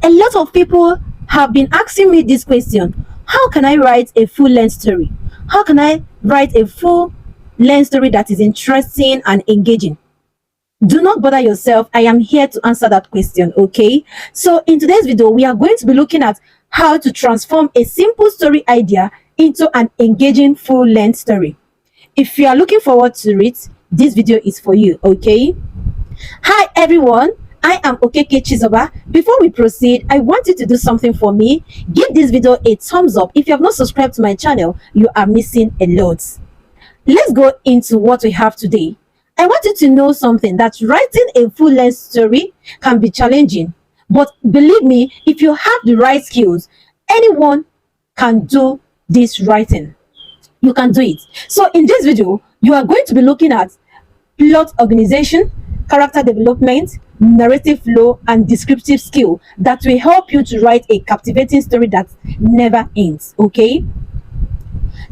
A lot of people have been asking me this question: how can I write a full length story? How can I write a full length story that is interesting and engaging? Do not bother yourself. I am here to answer that question, okay? So in today's video, we are going to be looking at how to transform a simple story idea into an engaging full length story. If you are looking forward to it, this video is for you, okay? Hi everyone, I am Okeke Chizoba. Before we proceed, I want you to do something for me. Give this video a thumbs up. If you have not subscribed to my channel, you are missing a lot. Let's go into what we have today. I want you to know something, that writing a full-length story can be challenging. But believe me, if you have the right skills, anyone can do this writing. You can do it. So in this video, you are going to be looking at plot organization, character development, narrative flow, and descriptive skill that will help you to write a captivating story that never ends, okay?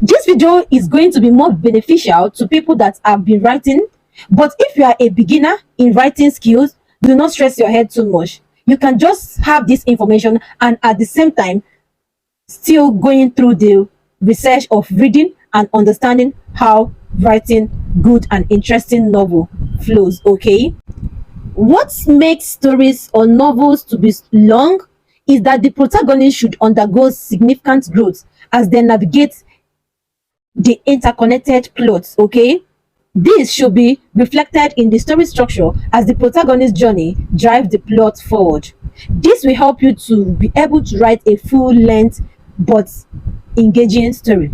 This video is going to be more beneficial to people that have been writing, but if you are a beginner in writing skills, do not stress your head too much. You can just have this information and at the same time still going through the research of reading and understanding how writing good and interesting novel flows, okay? What makes stories or novels to be long is that the protagonist should undergo significant growth as they navigate the interconnected plots, okay? This should be reflected in the story structure as the protagonist's journey drives the plot forward. This will help you to be able to write a full-length but engaging story.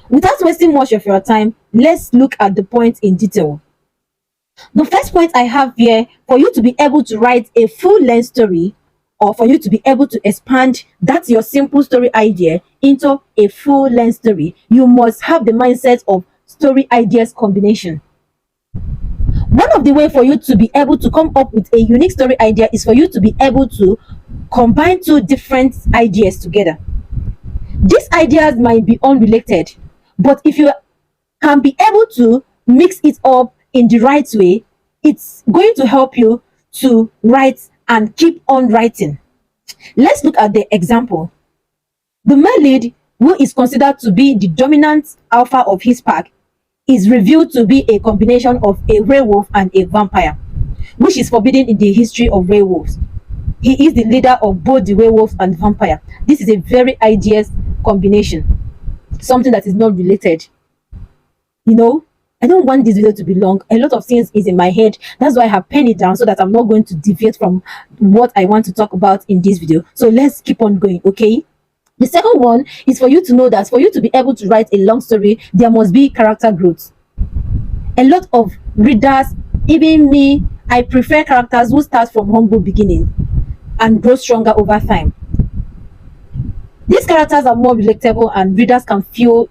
Without wasting much of your time, let's look at the points in detail. The first point I have here, for you to be able to write a full-length story, or for you to be able to expand that's your simple story idea into a full-length story, you must have the mindset of story ideas combination. One of the ways for you to be able to come up with a unique story idea is for you to be able to combine two different ideas together. These ideas might be unrelated, but if you can be able to mix it up in the right way, it's going to help you to write and keep on writing. Let's look at the example. The male lead, who is considered to be the dominant alpha of his pack, is revealed to be a combination of a werewolf and a vampire, which is forbidden in the history of werewolves. He is the leader of both the werewolf and vampire. This is a very ideas combination, something that is not related. You know, I don't want this video to be long. A lot of things is in my head. That's why I have penned it down so that I'm not going to deviate from what I want to talk about in this video. So let's keep on going, okay? The second one is for you to know that for you to be able to write a long story, there must be character growth. A lot of readers, even me, I prefer characters who start from humble beginning and grow stronger over time. These characters are more relatable and readers can feel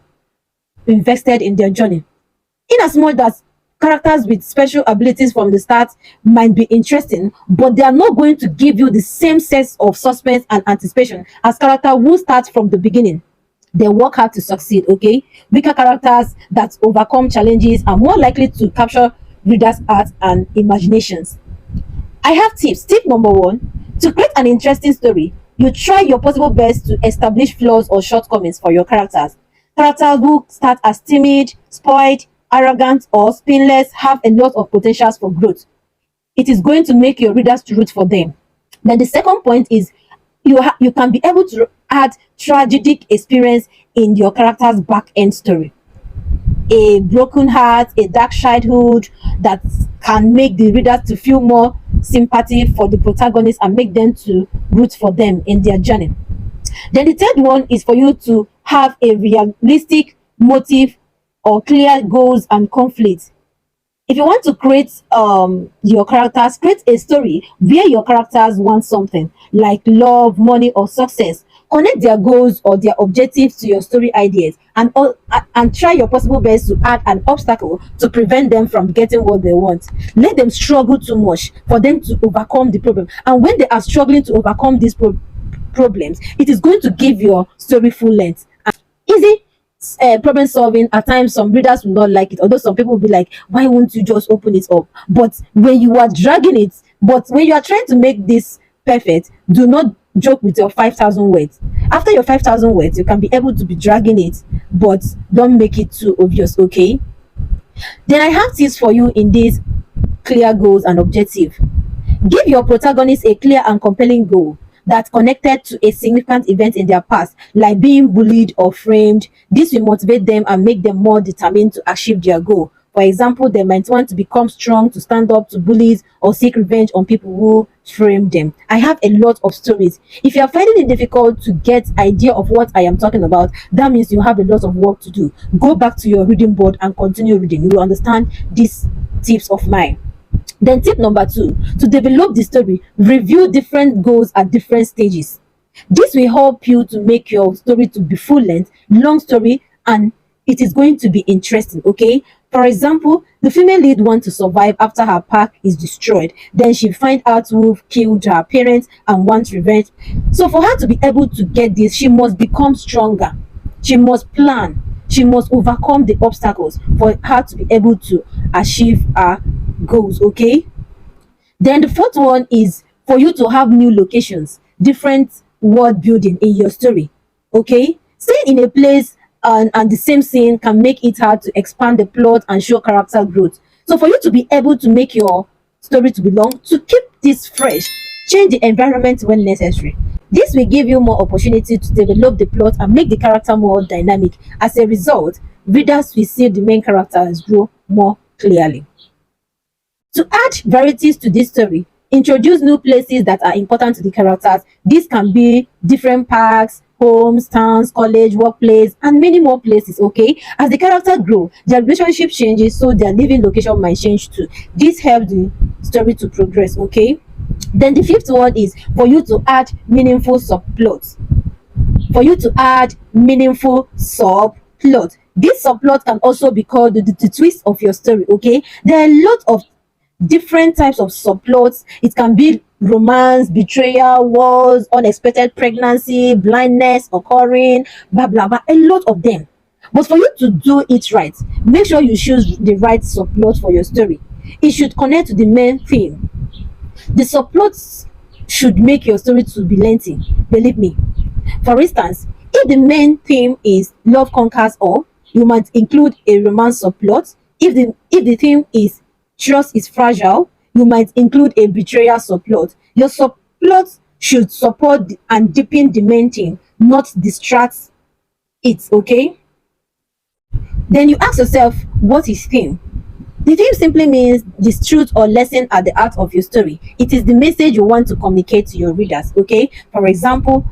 invested in their journey. In as much as characters with special abilities from the start might be interesting, but they are not going to give you the same sense of suspense and anticipation as characters who start from the beginning. They work hard to succeed, okay? Weaker characters that overcome challenges are more likely to capture readers' hearts and imaginations. I have tips. Tip number one: to create an interesting story, you try your possible best to establish flaws or shortcomings for your characters. Characters who start as timid, spoiled, arrogant, or spineless have a lot of potentials for growth. It is going to make your readers to root for them. Then the second point is you can be able to add tragic experience in your character's back end story. A broken heart, a dark childhood that can make the readers to feel more sympathy for the protagonist and make them to root for them in their journey. Then the third one is for you to have a realistic motive or clear goals and conflicts. If you want to create your characters, create a story where your characters want something like love, money, or success. Connect their goals or their objectives to your story ideas and try your possible best to add an obstacle to prevent them from getting what they want. Let them struggle too much for them to overcome the problem. And when they are struggling to overcome these problems, it is going to give your story full length. Easy problem solving, at times some readers will not like it, although some people will be like, why won't you just open it up? But when you are dragging it, but when you are trying to make this perfect, do not joke with your 5,000 words. After your 5,000 words, you can be able to be dragging it, but don't make it too obvious, okay? Then I have tips for you in this clear goals and objective. Give your protagonist a clear and compelling goal that's connected to a significant event in their past, like being bullied or framed. This will motivate them and make them more determined to achieve their goal. For example, they might want to become strong, to stand up to bullies, or seek revenge on people who framed them. I have a lot of stories. If you are finding it difficult to get idea of what I am talking about, that means you have a lot of work to do. Go back to your reading board and continue reading. You will understand these tips of mine. Then tip number 2, to develop the story, review different goals at different stages. This will help you to make your story to be full length, long story, and it is going to be interesting, okay? For example, the female lead wants to survive after her pack is destroyed. Then she finds out who killed her parents and wants revenge. So for her to be able to get this, she must become stronger. She must plan. She must overcome the obstacles for her to be able to achieve her goals, okay? Then the fourth one is for you to have new locations, different world building in your story, okay? Staying in a place and the same scene can make it hard to expand the plot and show character growth. So for you to be able to make your story to belong, to keep this fresh, change the environment when necessary. This will give you more opportunity to develop the plot and make the character more dynamic. As a result, readers will see the main characters grow more clearly. To add varieties to this story, introduce new places that are important to the characters. This can be different parks, homes, towns, college, workplace, and many more places, okay? As the character grow, their relationship changes, so their living location might change too. This helps the story to progress, okay? Then the fifth one is for you to add meaningful subplots. For you to add meaningful subplot. This subplot can also be called the twist of your story, okay? There are a lot of different types of subplots. It can be romance, betrayal, wars, unexpected pregnancy, blindness occurring, blah blah blah, a lot of them. But for you to do it right, make sure you choose the right subplot for your story. It should connect to the main theme. The subplots should make your story to be lengthy, believe me. For instance, if the main theme is love conquers all, you might include a romance subplot. If the theme is trust is fragile, you might include a betrayal subplot. Your subplots should support and deepen the main theme, not distract it, okay? Then you ask yourself, what is theme? The theme simply means the truth or lesson at the heart of your story. It is the message you want to communicate to your readers, okay? For example,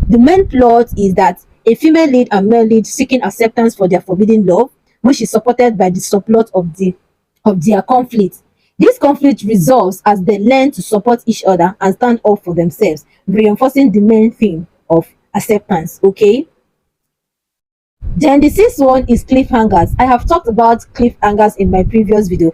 the main plot is that a female lead and male lead seeking acceptance for their forbidden love, which is supported by the subplot of their conflict. This conflict resolves as they learn to support each other and stand up for themselves, reinforcing the main theme of acceptance, okay? Then the sixth one is cliffhangers. I have talked about cliffhangers in my previous video.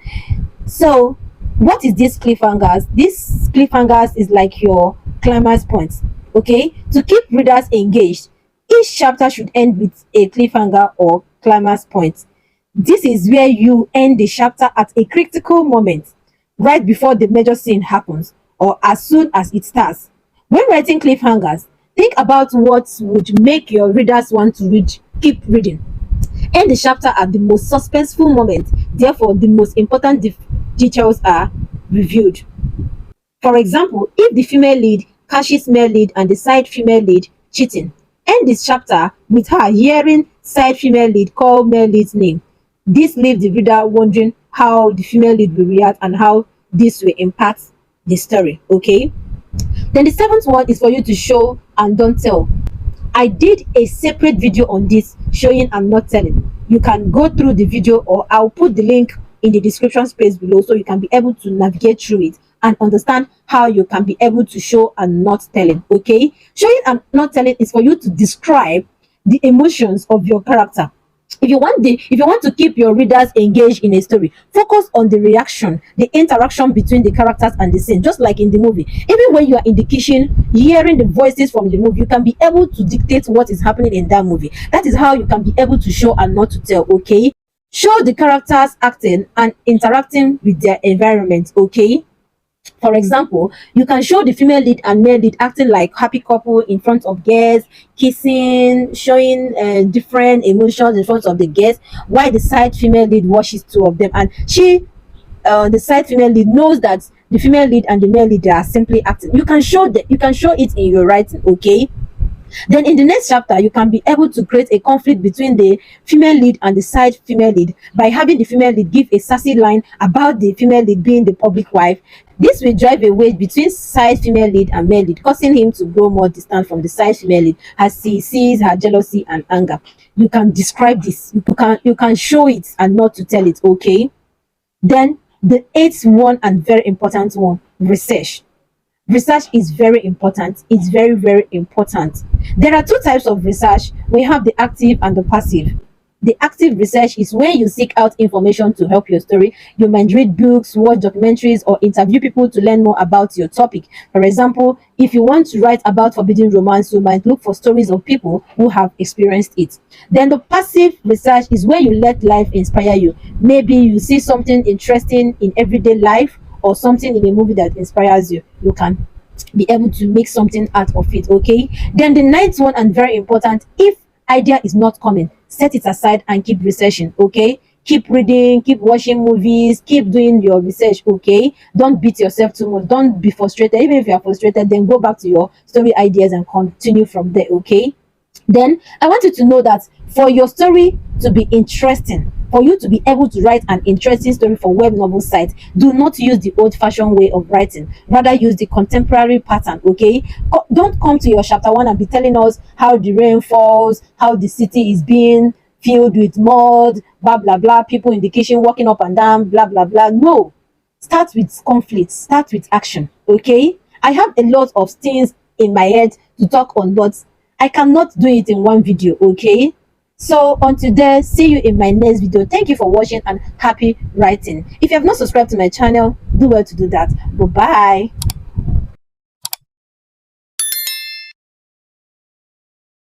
So what is this cliffhangers? This cliffhangers is like your climax points, okay? To keep readers engaged, each chapter should end with a cliffhanger or climax point. This is where you end the chapter at a critical moment, right before the major scene happens or as soon as it starts. When writing cliffhangers, think about what would make your readers want to keep reading. End the chapter at the most suspenseful moment, therefore the most important details are reviewed. For example, if the female lead catches male lead and the side female lead cheating, end this chapter with her hearing side female lead call male lead's name. This leaves the reader wondering how the female lead will react and how this will impact the story, okay? Then the seventh one is for you to show and don't tell. I did a separate video on this, showing and not telling. You can go through the video, or I'll put the link in the description space below so you can be able to navigate through it and understand how you can be able to show and not telling, okay? Showing and not telling is for you to describe the emotions of your character. If you want to keep your readers engaged in a story, focus on the reaction, the interaction between the characters and the scene, just like in the movie. Even when you are in the kitchen hearing the voices from the movie, you can be able to dictate what is happening in that movie. That is how you can be able to show and not to tell, okay? Show the characters acting and interacting with their environment, okay? For example, you can show the female lead and male lead acting like happy couple in front of guests, kissing, showing different emotions in front of the guests, while the side female lead watches two of them, and the side female lead knows that the female lead and the male lead are simply acting. You can show that, you can show it in your writing, okay? Then in the next chapter, you can be able to create a conflict between the female lead and the side female lead by having the female lead give a sassy line about the female lead being the public wife. This will drive a wedge between side female lead and male lead, causing him to grow more distant from the side female lead as he sees her jealousy and anger. You can describe this. You can show it and not to tell it, okay? Then the eighth one and very important one, research. Research is very important. It's very, very important. There are two types of research. We have the active and the passive. The active research is when you seek out information to help your story. You might read books, watch documentaries, or interview people to learn more about your topic. For example, if you want to write about forbidden romance, you might look for stories of people who have experienced it. Then the passive research is where you let life inspire you. Maybe you see something interesting in everyday life or something in a movie that inspires you. You can be able to make something out of it, okay? Then the ninth one and very important, if idea is not coming, set it aside and keep researching, okay? Keep reading, keep watching movies, keep doing your research, okay? Don't beat yourself too much. Don't be frustrated. Even if you are frustrated, then go back to your story ideas and continue from there, okay? Then I want you to know that for your story to be interesting, for you to be able to write an interesting story for web novel sites, do not use the old-fashioned way of writing. Rather, use the contemporary pattern, okay? Don't come to your chapter one and be telling us how the rain falls, how the city is being filled with mud, blah, blah, blah, people in the kitchen walking up and down, blah, blah, blah. No. Start with conflict. Start with action, okay? I have a lot of things in my head to talk on, but I cannot do it in one video, okay? So until then, see you in my next video. Thank you for watching and happy writing. If you have not subscribed to my channel, do well to do that. Bye bye.